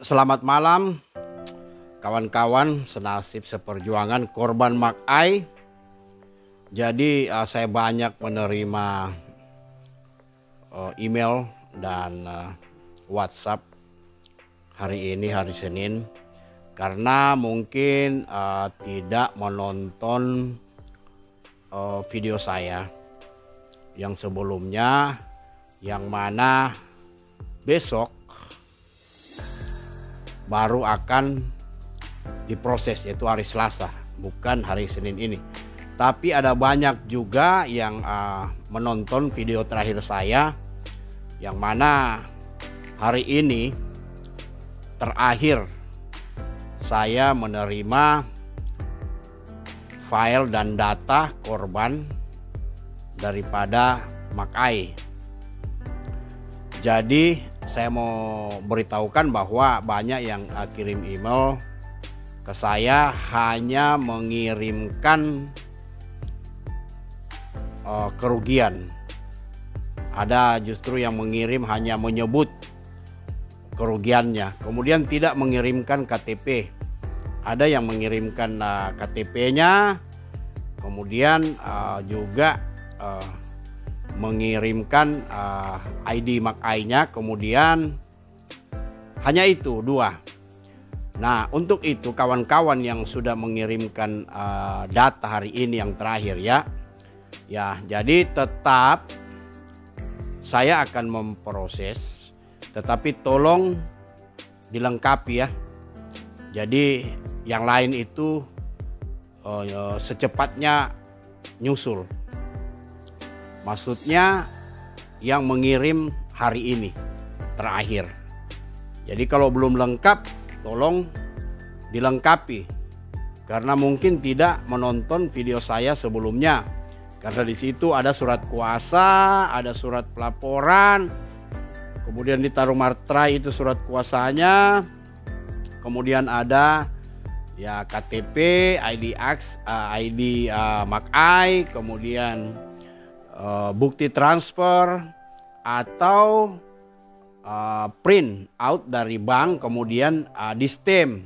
Selamat malam kawan-kawan senasib seperjuangan korban Makai. Jadi saya banyak menerima email dan WhatsApp hari ini, hari Senin, karena mungkin tidak menonton video saya yang sebelumnya, yang mana besok baru akan diproses, yaitu hari Selasa, bukan hari Senin ini. Tapi ada banyak juga yang menonton video terakhir saya, yang mana hari ini terakhir saya menerima file dan data korban daripada Makai. Jadi saya mau beritahukan bahwa banyak yang kirim email ke saya hanya mengirimkan kerugian. Ada justru yang mengirim hanya menyebut kerugiannya, kemudian tidak mengirimkan KTP. Ada yang mengirimkan KTP-nya, kemudian juga mengirimkan ID Makai-nya, kemudian hanya itu dua. Nah, untuk itu kawan-kawan yang sudah mengirimkan data hari ini yang terakhir ya, jadi tetap saya akan memproses, tetapi tolong dilengkapi ya. Jadi yang lain itu secepatnya nyusul. Maksudnya yang mengirim hari ini terakhir. Jadi kalau belum lengkap, tolong dilengkapi. Karena mungkin tidak menonton video saya sebelumnya. Karena di situ ada surat kuasa, ada surat pelaporan, kemudian ditaruh materai itu surat kuasanya, kemudian ada ya KTP, ID Makai, kemudian bukti transfer atau print out dari bank, kemudian di-stamp.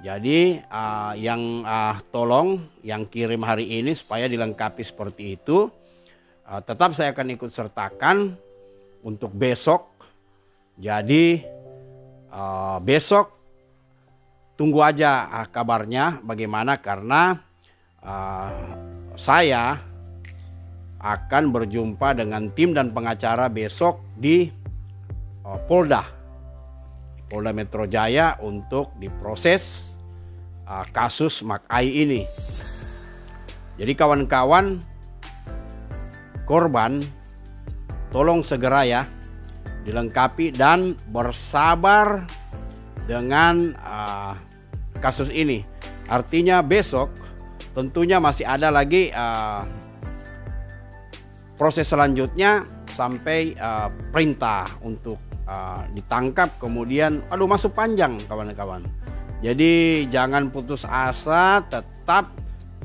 Jadi yang tolong yang kirim hari ini supaya dilengkapi seperti itu. Tetap saya akan ikut sertakan untuk besok. Jadi besok tunggu aja kabarnya bagaimana, karena saya akan berjumpa dengan tim dan pengacara besok di Polda Metro Jaya untuk diproses kasus Makai ini. Jadi kawan-kawan korban, tolong segera ya dilengkapi dan bersabar dengan kasus ini. Artinya besok tentunya masih ada lagi proses selanjutnya sampai perintah untuk ditangkap, kemudian masuk panjang kawan-kawan. Jadi jangan putus asa, tetap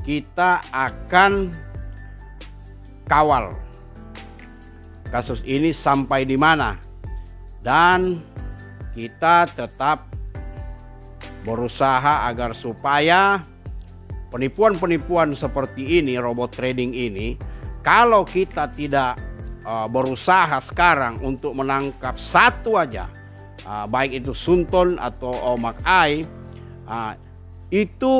kita akan kawal kasus ini sampai di mana, dan kita tetap berusaha agar supaya penipuan-penipuan seperti ini, robot trading ini, kalau kita tidak berusaha sekarang untuk menangkap satu aja, baik itu Sunton atau Makai, itu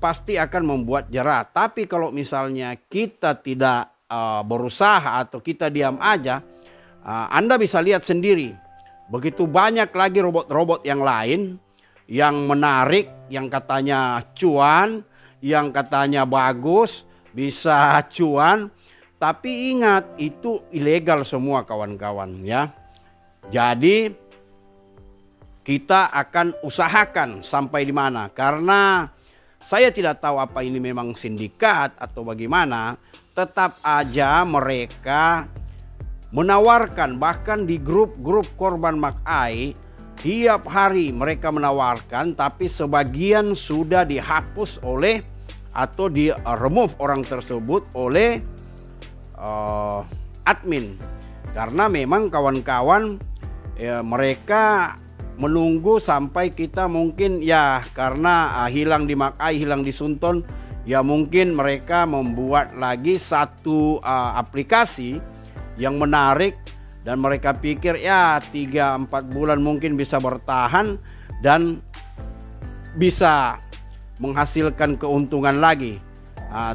pasti akan membuat jerah. Tapi kalau misalnya kita tidak berusaha atau kita diam aja, Anda bisa lihat sendiri, begitu banyak lagi robot-robot yang lain yang menarik, yang katanya cuan, yang katanya bagus, bisa cuan. Tapi ingat, itu ilegal semua kawan-kawan ya. Jadi kita akan usahakan sampai di mana, karena saya tidak tahu apa ini memang sindikat atau bagaimana. Tetap aja mereka menawarkan, bahkan di grup-grup korban Makai tiap hari mereka menawarkan, tapi sebagian sudah dihapus oleh atau di remove orang tersebut oleh admin, karena memang kawan-kawan mereka menunggu sampai kita mungkin ya karena hilang di Makai, hilang di Sunton, ya mungkin mereka membuat lagi satu aplikasi yang menarik dan mereka pikir ya 3-4 bulan mungkin bisa bertahan dan bisa menghasilkan keuntungan lagi.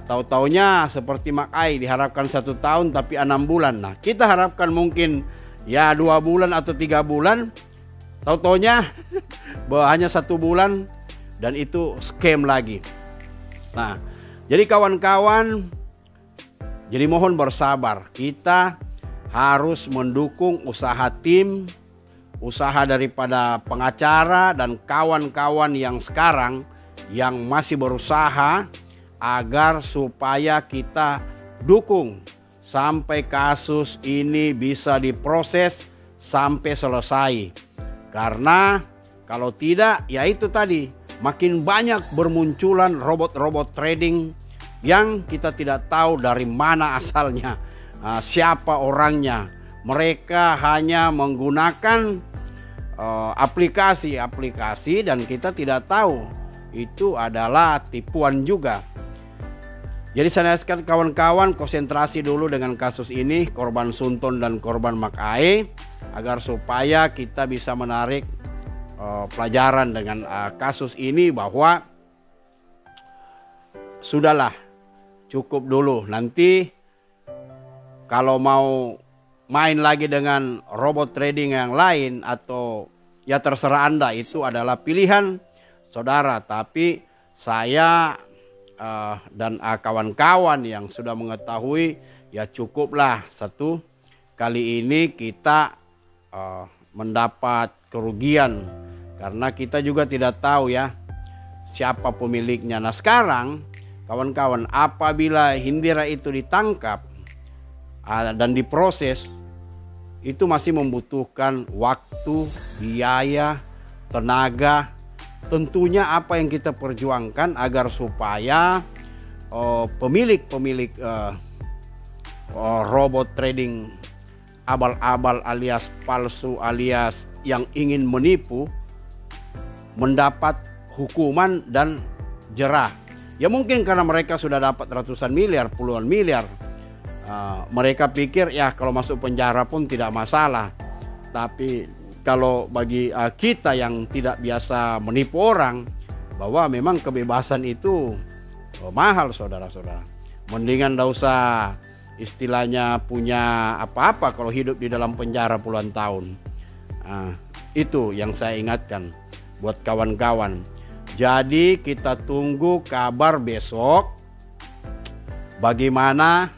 Tahu-taunya seperti Makai diharapkan 1 tahun tapi 6 bulan. Nah, kita harapkan mungkin ya 2 bulan atau 3 bulan. Tahu-taunya hanya 1 bulan dan itu scam lagi. Nah, jadi kawan-kawan, jadi mohon bersabar. Kita harus mendukung usaha tim, usaha daripada pengacara dan kawan-kawan yang sekarang yang masih berusaha agar supaya kita dukung sampai kasus ini bisa diproses sampai selesai. Karena kalau tidak, ya itu tadi, makin banyak bermunculan robot-robot trading yang kita tidak tahu dari mana asalnya, siapa orangnya. Mereka hanya menggunakan aplikasi-aplikasi dan kita tidak tahu itu adalah tipuan juga. Jadi saya sekalian kawan-kawan, konsentrasi dulu dengan kasus ini, korban Sunton dan korban Makai, agar supaya kita bisa menarik pelajaran dengan kasus ini bahwa sudahlah, cukup dulu. Nanti kalau mau main lagi dengan robot trading yang lain atau ya terserah Anda, itu adalah pilihan saudara. Tapi saya dan kawan-kawan yang sudah mengetahui, ya cukuplah satu kali ini kita mendapat kerugian karena kita juga tidak tahu ya siapa pemiliknya. Nah sekarang kawan-kawan, apabila Hindera itu ditangkap dan diproses, itu masih membutuhkan waktu, biaya, tenaga. Tentunya apa yang kita perjuangkan agar supaya pemilik robot trading abal-abal alias palsu alias yang ingin menipu mendapat hukuman dan jerah. Ya mungkin karena mereka sudah dapat ratusan miliar, puluhan miliar. Mereka pikir ya kalau masuk penjara pun tidak masalah. Tapi kalau bagi kita yang tidak biasa menipu orang, bahwa memang kebebasan itu mahal saudara-saudara. Mendingan tidak usah istilahnya punya apa-apa kalau hidup di dalam penjara puluhan tahun. Itu yang saya ingatkan buat kawan-kawan. Jadi kita tunggu kabar besok bagaimana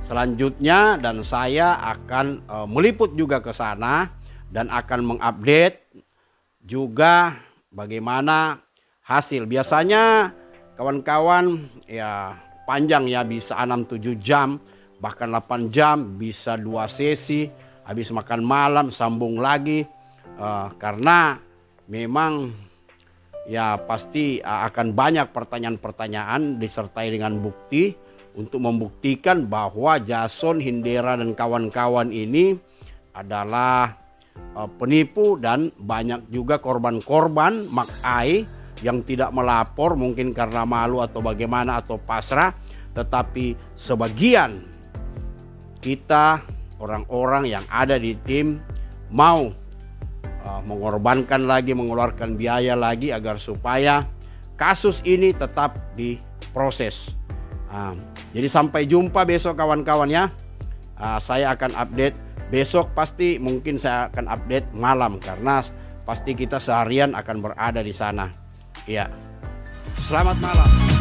selanjutnya, dan saya akan meliput juga ke sana dan akan mengupdate juga bagaimana hasil. Biasanya kawan-kawan ya panjang ya, bisa 6-7 jam, bahkan 8 jam, bisa 2 sesi, habis makan malam sambung lagi. Karena memang ya pasti akan banyak pertanyaan-pertanyaan disertai dengan bukti untuk membuktikan bahwa Jason, Hindera dan kawan-kawan ini adalah penipu, dan banyak juga korban-korban Makai yang tidak melapor mungkin karena malu atau bagaimana atau pasrah, tetapi sebagian kita orang-orang yang ada di tim mau mengorbankan lagi, mengeluarkan biaya lagi agar supaya kasus ini tetap diproses. Jadi sampai jumpa besok kawan-kawan ya. Saya akan update besok, pasti mungkin saya akan update malam karena pasti kita seharian akan berada di sana. Iya. Selamat malam.